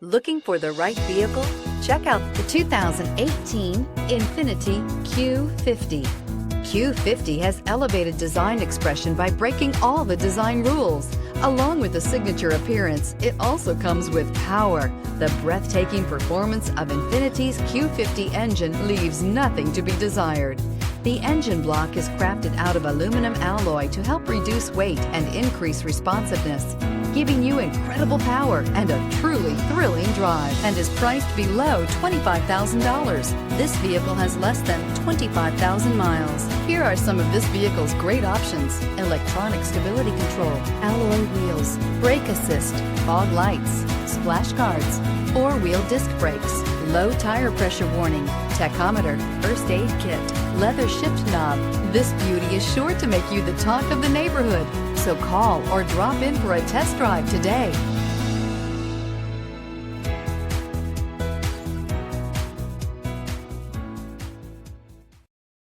Looking for the right vehicle? Check out the 2018 Infiniti Q50. Q50 has elevated design expression by breaking all the design rules. Along with the signature appearance, it also comes with power. The breathtaking performance of Infiniti's Q50 engine leaves nothing to be desired. The engine block is crafted out of aluminum alloy to help reduce weight and increase responsiveness, giving you incredible power and a truly thrilling drive, and is priced below $25,000. This vehicle has less than 25,000 miles. Here are some of this vehicle's great options: electronic stability control, alloy wheels, brake assist, fog lights, splash guards, four-wheel disc brakes, low tire pressure warning, tachometer, first aid kit, leather shift knob. This beauty is sure to make you the talk of the neighborhood. So call or drop in for a test drive today.